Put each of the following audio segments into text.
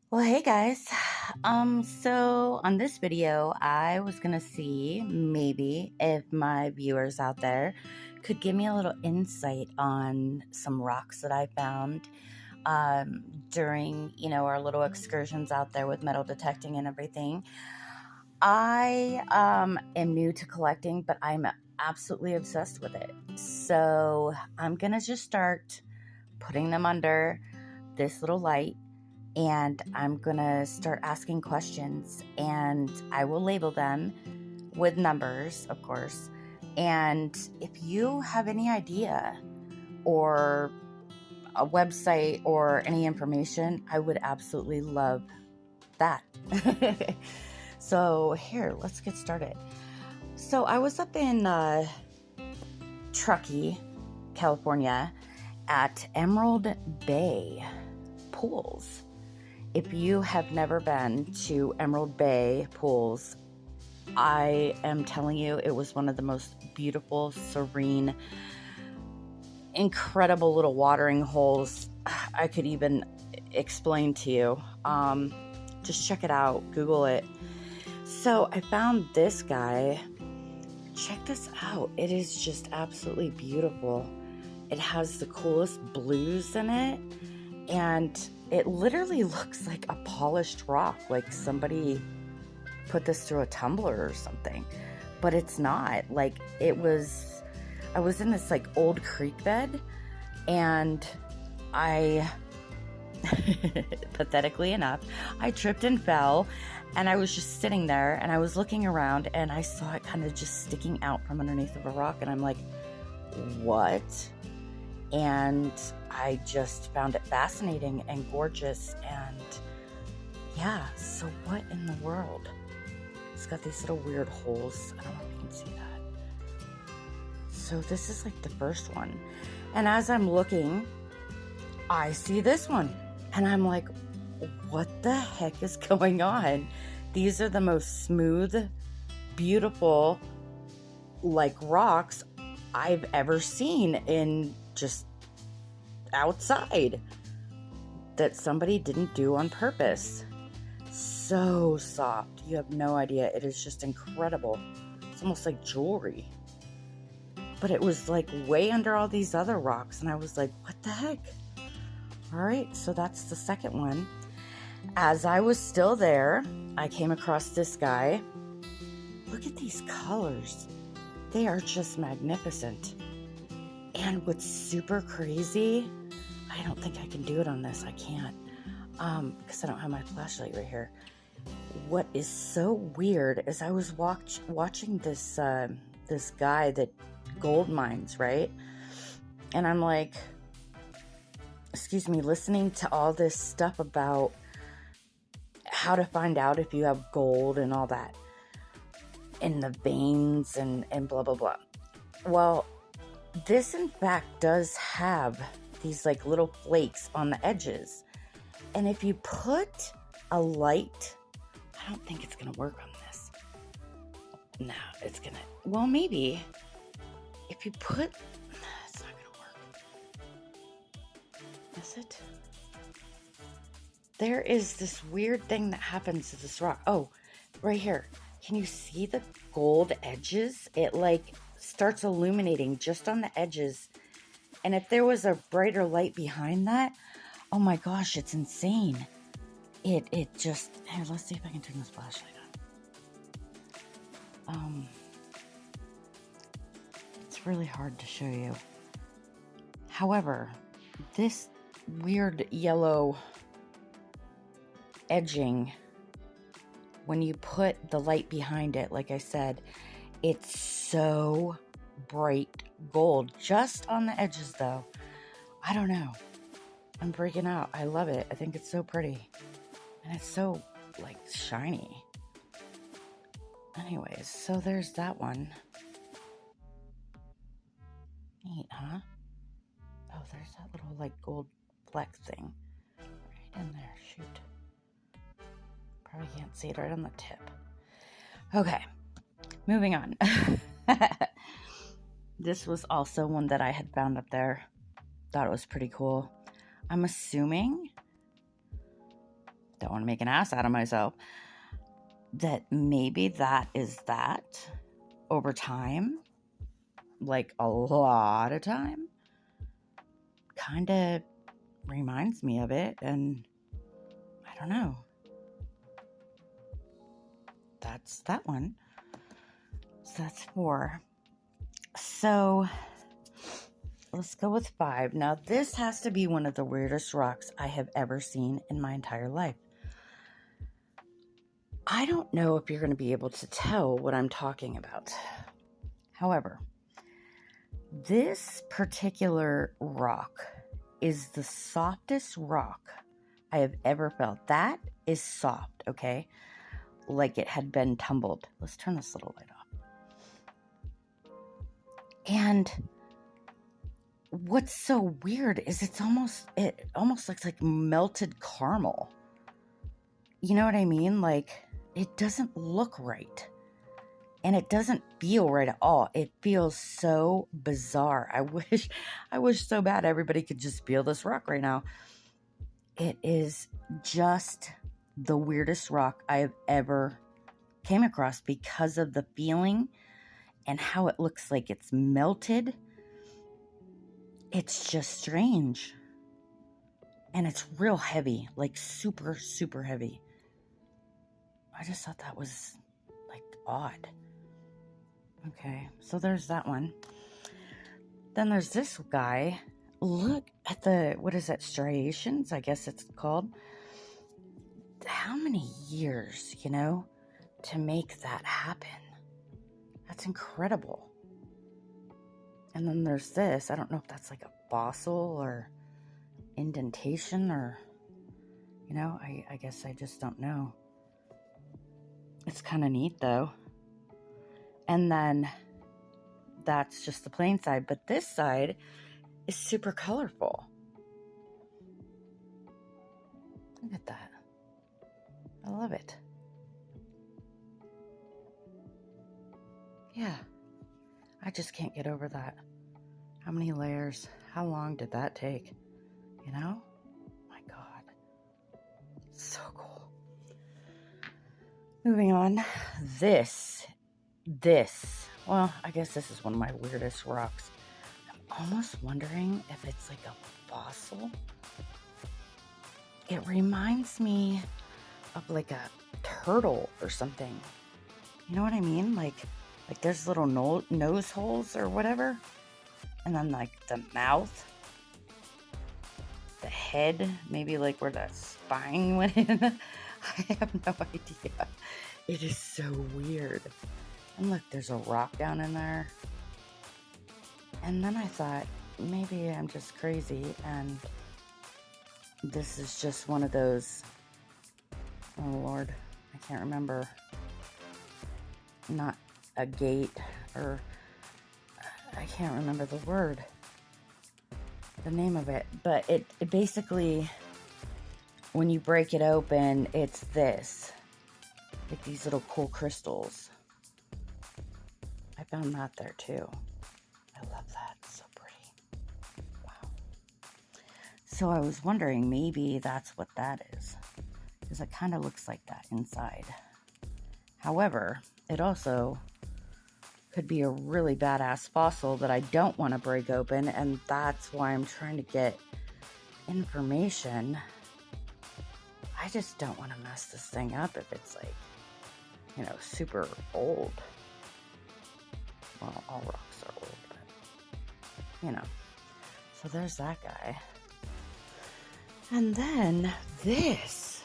Well, hey guys. So on this video, I was gonna see maybe if my viewers out there could give me a little insight on some rocks that I found during, our little excursions out there with metal detecting and everything. I am new to collecting, but I'm absolutely obsessed with it. So I'm gonna just start putting them under this little light and I'm gonna start asking questions and I will label them with numbers, of course. And if you have any idea or a website or any information, I would absolutely love that. So, here, let's get started. So, I was up in Truckee, California at Emerald Bay Pools. If you have never been to Emerald Bay Pools, I am telling you, it was one of the most beautiful, serene, incredible little watering holes I could even explain to you. Just check it out, Google it. So I found this guy. Check this out. It is just absolutely beautiful. It has the coolest blues in it, and it literally looks like a polished rock, like somebody put this through a tumbler or something, but it's not. I was in this like old creek bed, and I, pathetically enough, I tripped and fell, and I was just sitting there, and I was looking around, and I saw it kind of just sticking out from underneath of a rock, and I'm like, what? And I just found it fascinating and gorgeous. And yeah, so what in the world? It's got these little weird holes. I don't know if you can see that. So this is like the first one. And as I'm looking, I see this one. And I'm like, what the heck is going on? These are the most smooth, beautiful, like rocks I've ever seen in just outside that somebody didn't do on purpose. So soft. You have no idea. It is just incredible. It's almost like jewelry. But it was like way under all these other rocks, and I was like, what the heck? All right, so that's the second one. As I was still there, I came across this guy. Look at these colors. They are just magnificent. And what's super crazy, I don't think I can do it on this. I can't, because I don't have my flashlight right here. What is so weird is I was watching this this guy that gold mines, right? And I'm like, excuse me, listening to all this stuff about how to find out if you have gold and all that in the veins and blah blah blah. Well, this in fact does have these like little flakes on the edges. And if you put a light, I don't think it's going to work on this. No, it's going to, well, maybe. If you put, it's not going to work. Is it? There is this weird thing that happens to this rock. Oh, right here. Can you see the gold edges? It like starts illuminating just on the edges. And if there was a brighter light behind that, oh my gosh, it's insane. It just, here, let's see if I can turn this flashlight on. It's really hard to show you. However, this weird yellow edging, when you put the light behind it, like I said, it's so bright gold. Just on the edges though. I don't know. I'm freaking out. I love it. I think it's so pretty. And it's so, like, shiny. Anyways, so there's that one. Neat, huh? Oh, there's that little, like, gold fleck thing. Right in there. Shoot. Probably can't see it right on the tip. Okay. Moving on. This was also one that I had found up there. Thought it was pretty cool. I'm assuming don't want to make an ass out of myself, that maybe that is that over time, like a lot of time, kind of reminds me of it. And I don't know. That's that one. So that's 4. So let's go with 5. Now, this has to be one of the weirdest rocks I have ever seen in my entire life. I don't know if you're going to be able to tell what I'm talking about. However, this particular rock is the softest rock I have ever felt. That is soft, okay? Like it had been tumbled. Let's turn this little light off. And what's so weird is it almost looks like melted caramel. You know what I mean? Like, it doesn't look right. And it doesn't feel right at all. It feels so bizarre. I wish so bad everybody could just feel this rock right now. It is just the weirdest rock I have ever came across because of the feeling and how it looks like it's melted. It's just strange. And it's real heavy, like super, super heavy. I just thought that was like odd. Okay, so there's that one. Then there's this guy. Look at the, what is that, striations, I guess it's called. How many years, to make that happen? That's incredible. And then there's this. I don't know if that's like a fossil or indentation or, I guess I just don't know. It's kind of neat though. And then that's just the plain side. But this side is super colorful. Look at that. I love it. Yeah. I just can't get over that. How many layers? How long did that take? My God. So cool. Moving on. This. Well, I guess this is one of my weirdest rocks. I'm almost wondering if it's like a fossil. It reminds me of like a turtle or something. You know what I mean? Like there's little nose holes or whatever. And then like the mouth. The head, maybe like where the spine went in. I have no idea. It is so weird. And look, there's a rock down in there. And then I thought, maybe I'm just crazy and this is just one of those, oh Lord, I can't remember, not a gate, or I can't remember the name of it, but it basically, when you break it open, it's this, like these little cool crystals. I found that there too. I love that. It's so pretty. Wow. So I was wondering, maybe that's what that is, because it kind of looks like that inside. However, it also could be a really badass fossil that I don't want to break open, and that's why I'm trying to get information. I just don't want to mess this thing up if it's like, super old. Well, all rocks are old, but, So there's that guy. And then this.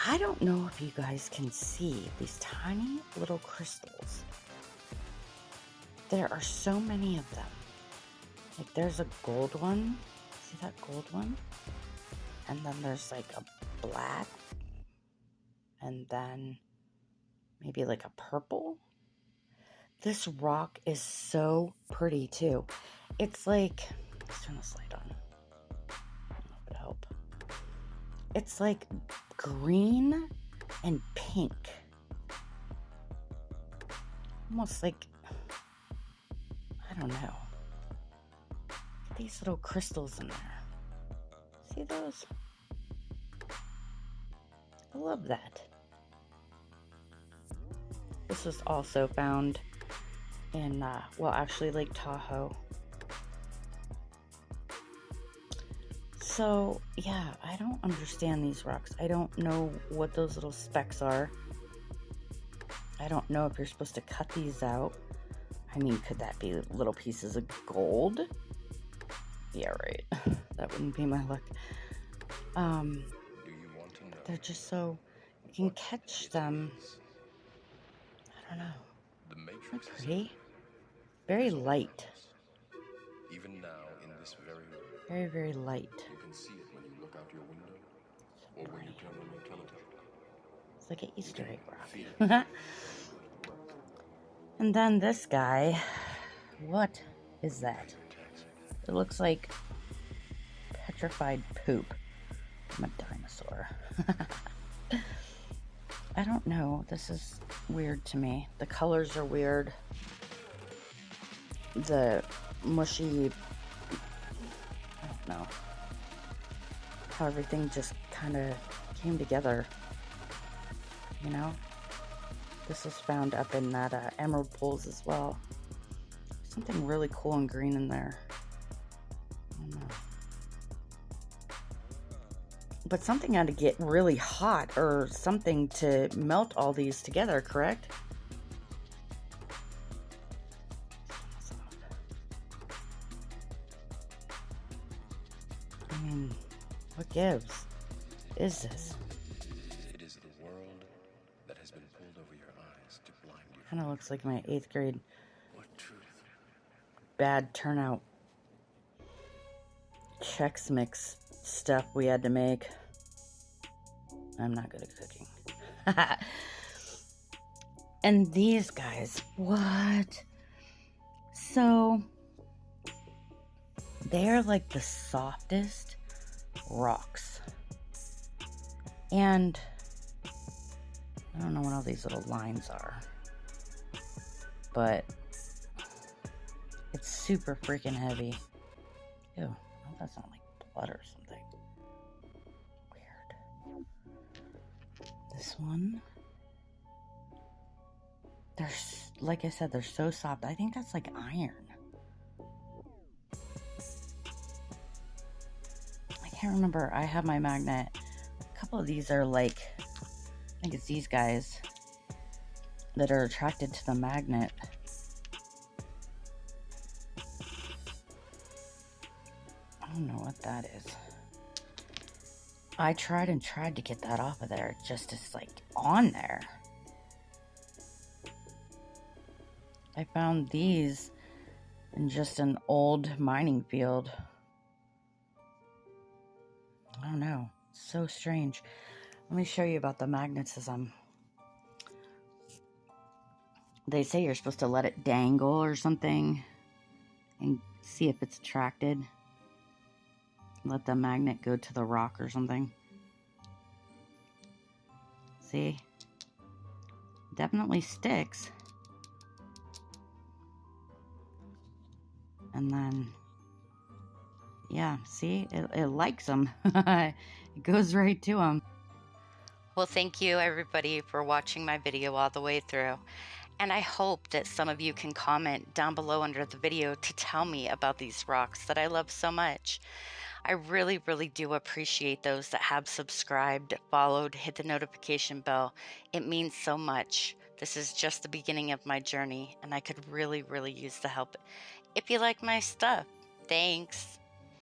I don't know if you guys can see these tiny little crystals. There are so many of them. Like there's a gold one. See that gold one? And then there's like a black. And then maybe like a purple. This rock is so pretty too. It's like, let's turn this light on. I don't know if it'll help. It's like green and pink. Almost like, I don't know. These little crystals in there. See those? love that. This was also found in, well, actually Lake Tahoe. So, yeah, I don't understand these rocks. I don't know what those little specks are. I don't know if you're supposed to cut these out. I mean, could that be little pieces of gold? Yeah, right. That wouldn't be my luck. They're just so, you can catch them. I don't know. They're pretty. Very light. Even now, in this very room, very, very light. You can see it when you look out your window, or when you turn on your television. It's like an Easter egg rock. And then this guy, what is that? It looks like petrified poop from a dinosaur. I don't know. This is weird to me. The colors are weird. The mushy, I don't know, how everything just kind of came together, you know? This was found up in that Emerald Pools as well. Something really cool and green in there. I don't know. But something had to get really hot or something to melt all these together, correct? I mean, what gives? Is this? It is the world that has been pulled over your eyes to blind you. Kind of looks like my 8th grade What truth? bad turnout Chex Mix stuff we had to make. I'm not good at cooking. And these guys, what? So, they're like the softest rocks. And I don't know what all these little lines are, but it's super freaking heavy. Ew, I hope that's not like blood or something. Weird. This one. They're, like I said, they're so soft. I think that's like iron. I can't remember. I have my magnet. A couple of these are like, I think it's these guys that are attracted to the magnet. I don't know what that is. I tried to get that off of there. It just is like on there. I found these in just an old mining field. I don't know. So strange. Let me show you about the magnetism. They say you're supposed to let it dangle or something and see if it's attracted. Let the magnet go to the rock or something. See? Definitely sticks. And then, yeah, see? It likes them. It goes right to them. Well, thank you everybody for watching my video all the way through. And I hope that some of you can comment down below under the video to tell me about these rocks that I love so much. I really, really do appreciate those that have subscribed, followed, hit the notification bell. It means so much. This is just the beginning of my journey, and I could really, really use the help. If you like my stuff, thanks.